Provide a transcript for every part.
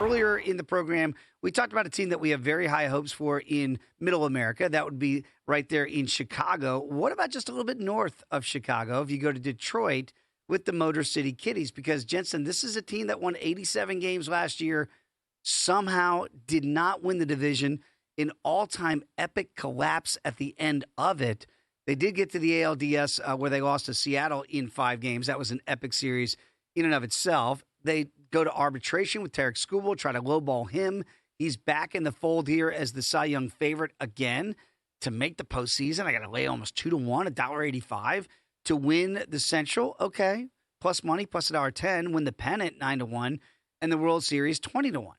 earlier in the program, we talked about a team that we have very high hopes for in Middle America. That would be right there in Chicago. What about just a little bit north of Chicago if you go to Detroit with the Motor City Kitties? Because, Jensen, this is a team that won 87 games last year, somehow did not win the division, an all-time epic collapse at the end of it. They did get to the ALDS where they lost to Seattle in 5 games. That was an epic series in and of itself. They go to arbitration with Tarik Skubal, try to lowball him. He's back in the fold here as the Cy Young favorite again to make the postseason. I got to lay almost 2-1, $1.85 to win the Central. Okay, plus money, plus $1.10. Win the pennant 9-1, and the World Series 20-1.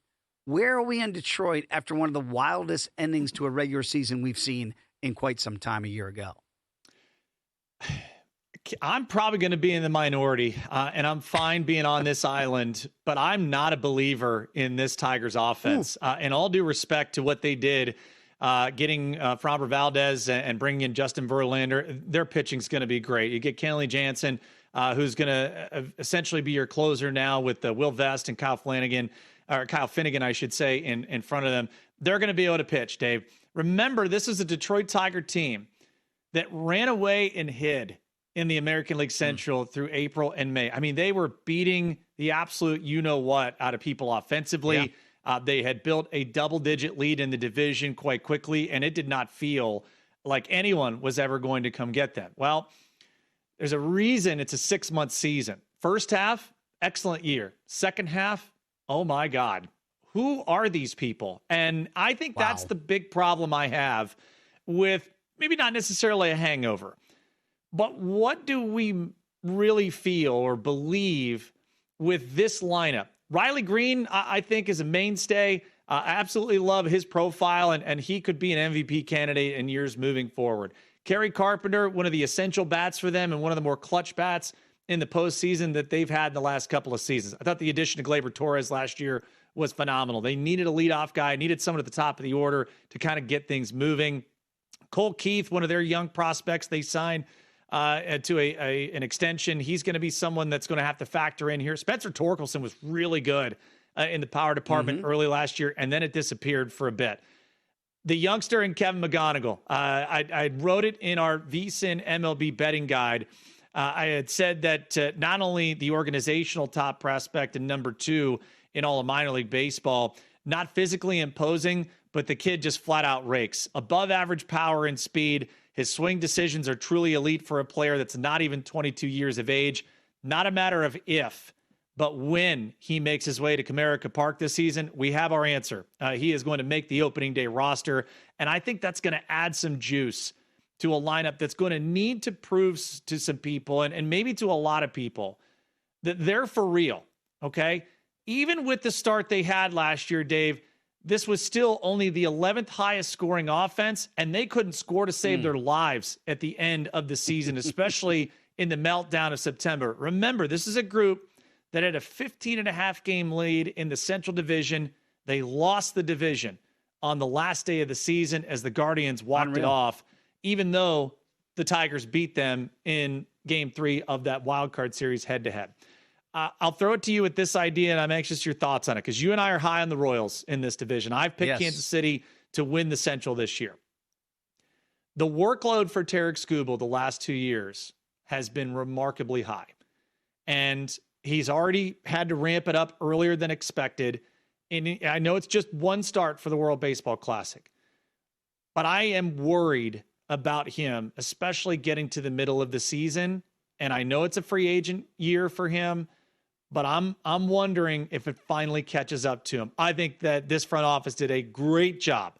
Where are we in Detroit after one of the wildest endings to a regular season we've seen in quite some time a year ago? I'm probably going to be in the minority, and I'm fine being on this island, but I'm not a believer in this Tigers offense. And all due respect to what they did, getting Framber Valdez and bringing in Justin Verlander, their pitching is going to be great. You get Kenley Jansen, who's going to essentially be your closer now with Will Vest and Kyle Finnegan, I should say, in front of them. They're going to be able to pitch, Dave. Remember, this is a Detroit Tiger team that ran away and hid in the American League Central through April and May. I mean, they were beating the absolute you-know-what out of people offensively. Yeah. They had built a double-digit lead in the division quite quickly, and it did not feel like anyone was ever going to come get them. Well, there's a reason it's a 6-month season. First half, excellent year. Second half, oh my God, who are these people? And I think that's the big problem I have with maybe not necessarily a hangover, but what do we really feel or believe with this lineup? Riley Greene, I think, is a mainstay. I absolutely love his profile, and he could be an MVP candidate in years moving forward. Kerry Carpenter, one of the essential bats for them and one of the more clutch bats in the postseason that they've had in the last couple of seasons. I thought the addition to Gleyber Torres last year was phenomenal. They needed a leadoff guy, needed someone at the top of the order to kind of get things moving. Cole Keith, one of their young prospects they signed to an extension. He's going to be someone that's going to have to factor in here. Spencer Torkelson was really good in the power department early last year, and then it disappeared for a bit. The youngster and Kevin McGonigal, I wrote it in our VSiN MLB betting guide. I had said that not only the organizational top prospect and number 2 in all of minor league baseball, not physically imposing, but the kid just flat out rakes. Above average power and speed. His swing decisions are truly elite for a player that's not even 22 years of age. Not a matter of if, but when he makes his way to Comerica Park this season, we have our answer. He is going to make the opening day roster, and I think that's going to add some juice to a lineup that's going to need to prove to some people and maybe to a lot of people that they're for real, okay? Even with the start they had last year, Dave, this was still only the 11th highest scoring offense, and they couldn't score to save their lives at the end of the season, especially in the meltdown of September. Remember, this is a group that had a 15.5 game lead in the Central Division. They lost the division on the last day of the season as the Guardians walked it off, even though the Tigers beat them in Game 3 of that wild card series head-to-head. I'll throw it to you with this idea, and I'm anxious your thoughts on it, because you and I are high on the Royals in this division. I've picked Kansas City to win the Central this year. The workload for Tarik Skubal the last 2 years has been remarkably high, and he's already had to ramp it up earlier than expected. And I know it's just one start for the World Baseball Classic, but I am worried about him, especially getting to the middle of the season. And I know it's a free agent year for him, but I'm wondering if it finally catches up to him. I think that this front office did a great job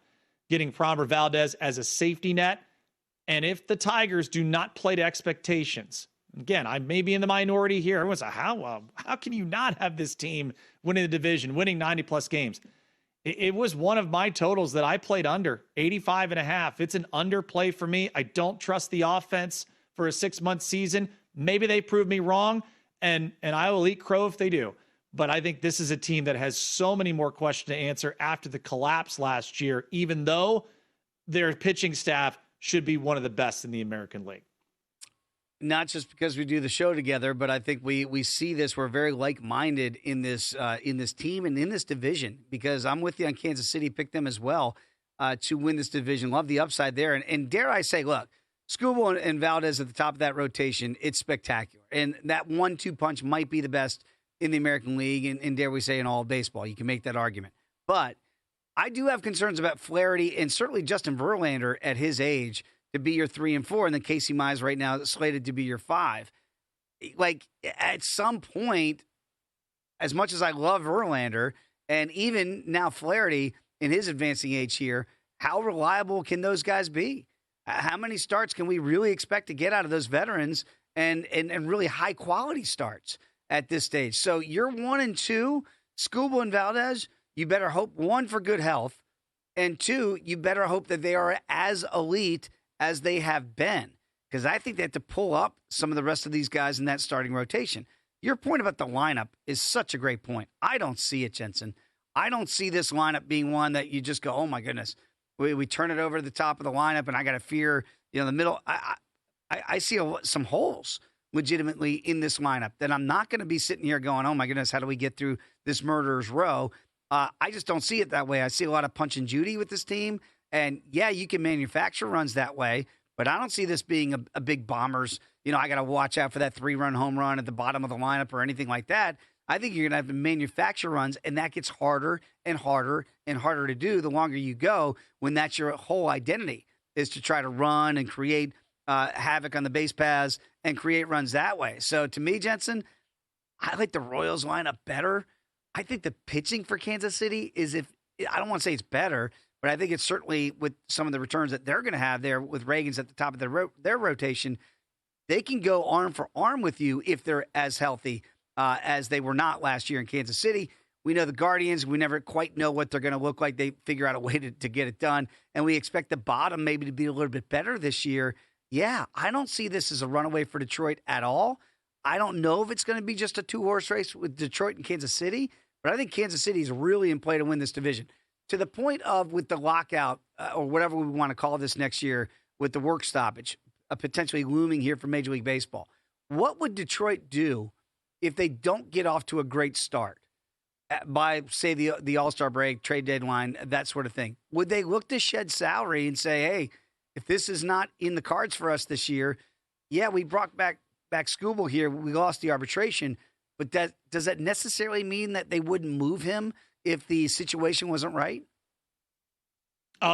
getting Framber Valdez as a safety net. And if the Tigers do not play to expectations, again, I may be in the minority here. Everyone's like, how can you not have this team winning the division, winning 90-plus games? It was one of my totals that I played under, 85.5. It's an underplay for me. I don't trust the offense for a 6-month season. Maybe they prove me wrong, and I will eat crow if they do. But I think this is a team that has so many more questions to answer after the collapse last year, even though their pitching staff should be one of the best in the American League. not just because we do the show together, but I think we see this. We're very like-minded in this team and in this division, because I'm with you on Kansas City. Pick them as well to win this division. Love the upside there. And dare I say, look, Skubal and Valdez at the top of that rotation, it's spectacular. And that 1-2 punch might be the best in the American League, and dare we say in all of baseball. You can make that argument. But I do have concerns about Flaherty and certainly Justin Verlander at his age to be your 3 and 4, and then Casey Mize right now slated to be your 5. Like, at some point, as much as I love Verlander, and even now Flaherty in his advancing age here, how reliable can those guys be? How many starts can we really expect to get out of those veterans and really high-quality starts at this stage? So you're 1 and 2, Skubal and Valdez, you better hope, 1, for good health, and 2, you better hope that they are as elite as they have been, because I think they have to pull up some of the rest of these guys in that starting rotation. Your point about the lineup is such a great point. I don't see it, Jensen. I don't see this lineup being one that you just go, oh, my goodness, we turn it over to the top of the lineup, and I got to fear, the middle. I see some holes legitimately in this lineup that I'm not going to be sitting here going, oh, my goodness, how do we get through this murderer's row? I just don't see it that way. I see a lot of punch and Judy with this team. And, yeah, you can manufacture runs that way, but I don't see this being a big Bombers. I got to watch out for that 3-run home run at the bottom of the lineup or anything like that. I think you're going to have to manufacture runs, and that gets harder and harder and harder to do the longer you go, when that's your whole identity, is to try to run and create havoc on the base paths and create runs that way. So, to me, Jensen, I like the Royals lineup better. I think the pitching for Kansas City is, I don't want to say it's better, but I think it's certainly, with some of the returns that they're going to have there with Reagans at the top of their rotation, they can go arm for arm with you if they're as healthy as they were not last year in Kansas City. We know the Guardians, we never quite know what they're going to look like. They figure out a way to get it done, and we expect the bottom maybe to be a little bit better this year. Yeah, I don't see this as a runaway for Detroit at all. I don't know if it's going to be just a 2-horse race with Detroit and Kansas City, but I think Kansas City is really in play to win this division. To the point of, with the lockout, or whatever we want to call this next year, with the work stoppage potentially looming here for Major League Baseball, what would Detroit do if they don't get off to a great start by, say, the All-Star break, trade deadline, that sort of thing? Would they look to shed salary and say, hey, if this is not in the cards for us this year, yeah, we brought back Skubal here, we lost the arbitration, but does that necessarily mean that they wouldn't move him if the situation wasn't right?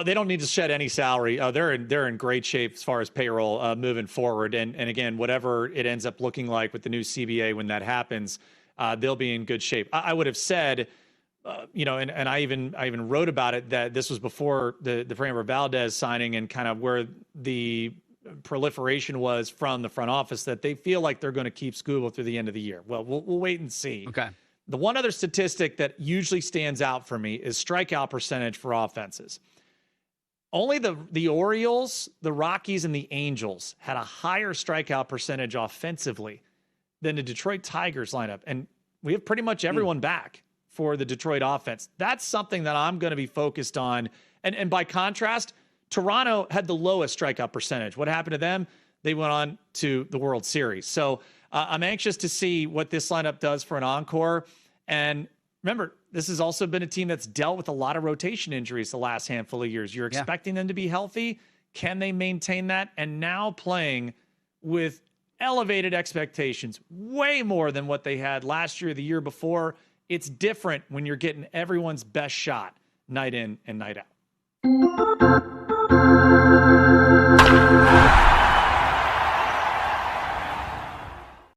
They don't need to shed any salary. They're in great shape as far as payroll moving forward. And again, whatever it ends up looking like with the new CBA when that happens, they'll be in good shape. I would have said, and I even wrote about it, that this was before the Framber Valdez signing, and kind of where the proliferation was from the front office, that they feel like they're going to keep Skubal through the end of the year. Well, we'll wait and see. Okay. The one other statistic that usually stands out for me is strikeout percentage for offenses. Only the Orioles, the Rockies, and the Angels had a higher strikeout percentage offensively than the Detroit Tigers lineup. And we have pretty much everyone back for the Detroit offense. That's something that I'm going to be focused on. And by contrast, Toronto had the lowest strikeout percentage. What happened to them? They went on to the World Series. So I'm anxious to see what this lineup does for an encore. And remember, this has also been a team that's dealt with a lot of rotation injuries the last handful of years. You're expecting them to be healthy. Can they maintain that? And now playing with elevated expectations, way more than what they had last year or the year before. It's different when you're getting everyone's best shot night in and night out.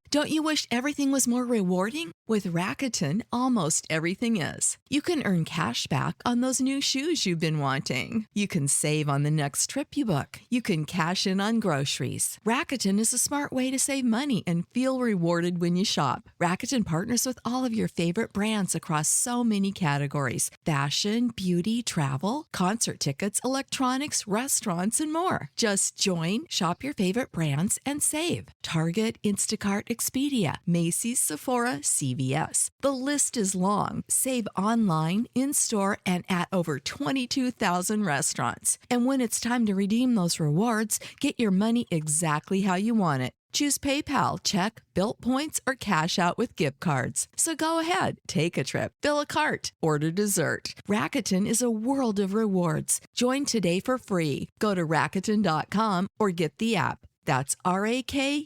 Don't you wish everything was more rewarding? With Rakuten, almost everything is. You can earn cash back on those new shoes you've been wanting. You can save on the next trip you book. You can cash in on groceries. Rakuten is a smart way to save money and feel rewarded when you shop. Rakuten partners with all of your favorite brands across so many categories: fashion, beauty, travel, concert tickets, electronics, restaurants, and more. Just join, shop your favorite brands, and save. Target, Instacart, Expedia, Macy's, Sephora, CVS. The list is long. Save online, in-store, and at over 22,000 restaurants. And when it's time to redeem those rewards, get your money exactly how you want it. Choose PayPal, check, Bilt points, or cash out with gift cards. So go ahead, take a trip, fill a cart, order dessert. Rakuten is a world of rewards. Join today for free. Go to Rakuten.com or get the app. That's Rakuten.